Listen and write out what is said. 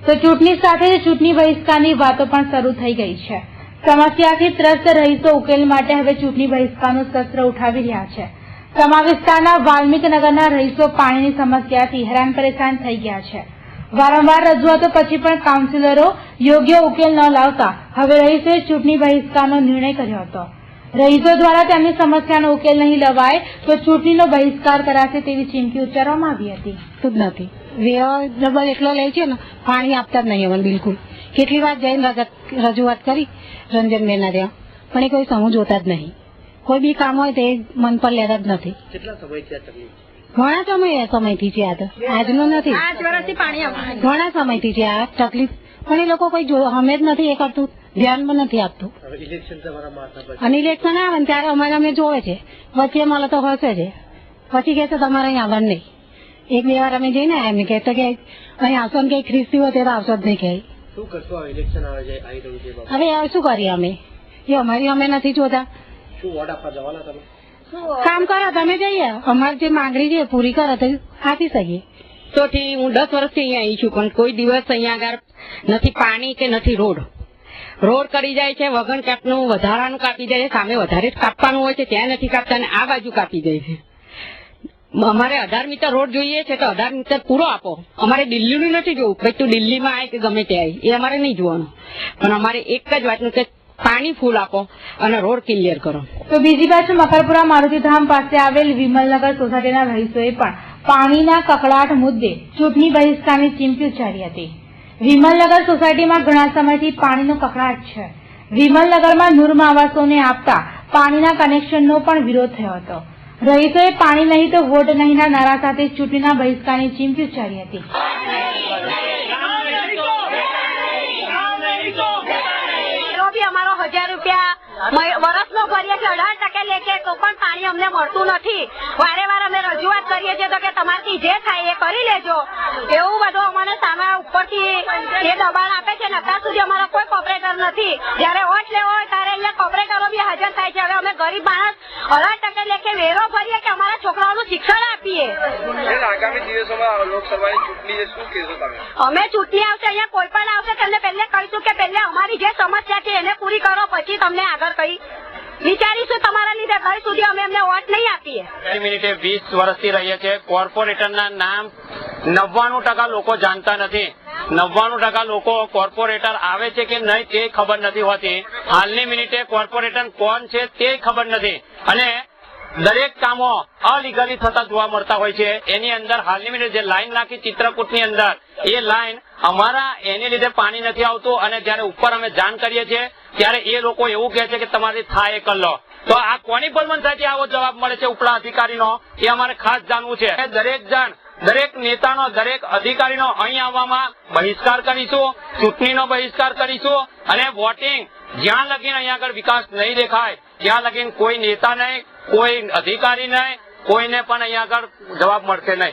તો ચૂંટણી સાથે જ ચૂંટણી બહિષ્કારની વાતો પણ શરૂ થઈ ગઈ છે। સમસ્યાથી ત્રસ્ત રહીશો ઉકેલ માટે હવે ચૂંટણી બહિષ્કારનું શસ્ત્ર ઉઠાવી રહ્યા છે। સમા વિસ્તારના વાલ્મીકનગરના રહીશો પાણીની સમસ્યાથી હેરાન પરેશાન થઈ ગયા છે। વારંવાર રજૂઆતો પછી પણ કાઉન્સિલરો યોગ્ય ઉકેલ ન લાવતા હવે રહીશોએ ચૂંટણી બહિષ્કારનો નિર્ણય કર્યો હતો। રહીશો દ્વારા તેમની સમસ્યાનો ઉકેલ નહીં લવાય તો ચૂંટણીનો બહિષ્કાર કરાશે તેવી ચીમકી ઉચ્ચારવામાં આવી હતી। જ નથી ડબલ એટલો લે છે ને પાણી આપતા જ નહીં અમને બિલકુલ। કેટલી વાર જઈને રજૂઆત કરી રંજનબેનના ત્યાં પણ એ કોઈ સમૂહ જોતા જ નહીં। કોઈ બી કામ હોય તે મન પર લેતા જ નથી। કેટલા સમયથી આ તકલીફ? ઘણા સમયથી છે। આ તો આજનો નથી, 5 વર્ષથી પાણી આવતું ઘણા સમયથી છે આ તકલીફ, પણ એ લોકો કોઈ અમે જ નથી એ કરતું, ધ્યાન પણ નથી આપતું। અને ઇલેક્શન આવે ને ત્યારે અમે જોવે છે, વચ્ચે મળે તો હસે છે, પછી કહે છે તમારે અહીં આવવાનું નહીં। એક બે વાર અમે જઈને આવ્યા, એમ કહેતા કે અહીં આવશો ને કઈ ખ્રિસ્તી હોય તો આવશો જ નહીં કહે। શું કરશો? ઇલેક્શન આવે છે, આવી રહ્યું છે, હવે શું કરીએ અમે? એ અમારી અમે નથી જોતા। શું વોટ આપવા જવાના તમે? કામ કરો તમે જઈએ, અમારી જે માંગણી છે પૂરી કરો તો આપી શકીએ। તો હું 10 વર્ષથી અહીંયા આવી છું, પણ કોઈ દિવસ અહીંયા આગળ નથી પાણી કે નથી રોડ કરી જાય છે, વગન કાપનું વધારાનું કાપી જાય છે, સામે વધારે કાપવાનું હોય છે ત્યાં નથી કાપતા અને આ બાજુ કાપી જાય છે। અમારે 18 મીટર રોડ જોઈએ છે તો 18 મીટર પૂરો આપો। અમારે દિલ્હીનું નથી જોવું, ભાઈ તું દિલ્હીમાં આવે કે ગમે તે આવી, એ અમારે નહીં જોવાનું, પણ અમારે એક જ વાતનું કે પાણી ફૂલ આપો અને રોડ ક્લિયર કરો। તો બીજી બાજુ મકરપુરા મારુતિધામ પાસે આવેલ વિમલનગર સોસાયટીના રહીશોએ પણ પાણીના કકળાટ મુદ્દે ચૂંટણી બહિષ્કારની ચીમકી ઉચ્ચારી હતી। વિમલનગર સોસાયટીમાં ઘણા સમયથી પાણીનો કકળાટ છે। વિમલનગરમાં નૂરમાં આવાસોને આપતા પાણીના કનેક્શનનો પણ વિરોધ થયો હતો। રહીશોએ પાણી નહીં તો વોટ નહીંના નારા સાથે ચૂંટણીના બહિષ્કારની ચીમકી ઉચ્ચારી હતી। અમારો 1000 રૂપિયા વર્ષનો ભરીએ છીએ, 18% લે છે તો પણ પાણી અમને મળતું નથી। વારે વાર અમે રજૂઆત કરીએ છીએ તો કે તમારથી જે થાય એ કરી લેજો, એવું બધું અમને સામે ઉપરથી જે દબાણ આપે છે ને અત્યાર સુધી અમારો કોઈ કોપરેટર નથી। જયારે વોટ લેવો હોય ત્યારે અહીંયા કોપરેટરો બી હાજર થાય છે। હવે અમે ગરીબ માણસ 18% લેખે વેરો ભરીએ કે અમારા છોકરાઓનું શિક્ષણ આપીએ। આગામી દિવસોમાં લોકસભાની ચૂંટણી શું કહેશો તમે? અમે ચૂંટણી આવશે, અહીંયા કોઈ પણ આવશે તેમને પહેલે કહીશું કે પહેલે અમારી જે સમસ્યા છે એને પૂરી કરો, પછી તમને આગળ કઈ વિચારીશું। તમારા લીધે ઘર સુધી અમે એમને વોટ નહીં આપીએ। મિનિટે 20 વર્ષથી રહીએ છીએ। કોર્પોરેટરના નામ 99% લોકો જાણતા નથી। 99% લોકો કોર્પોરેટર આવે છે કે નહીં તે ખબર નથી હોતી। હાલની મિનિટે કોર્પોરેટર કોણ છે તે ખબર નથી અને દરેક કામો અલીગલી થતા જોવા મળતા હોય છે। એની અંદર હાલની મિનિટે જે લાઈન નાખી ચિત્રકૂટની અંદર, એ લાઈન અમારા એને લીધે પાણી નથી આવતું અને જયારે ઉપર અમે જાણ કરીએ છીએ ત્યારે એ લોકો એવું કહે છે કે તમારી થાય એ કરી લો। તો આ કોની ભલમનસાથી આવો જવાબ મળે છે ઉપલા અધિકારીનો, એ અમારે ખાસ જાણવું છે। દરેક નેતાનો, દરેક અધિકારીનો અહીં આવવામાં બહિષ્કાર કરીશું, ચૂંટણીનો બહિષ્કાર કરીશું અને વોટિંગ જ્યાં લગીને અહીંયા આગળ વિકાસ નહીં દેખાય ત્યાં લગીને કોઈ નેતા નહીં, કોઈ અધિકારી નહીં, કોઈને પણ અહીંયા આગળ જવાબ મળશે નહીં।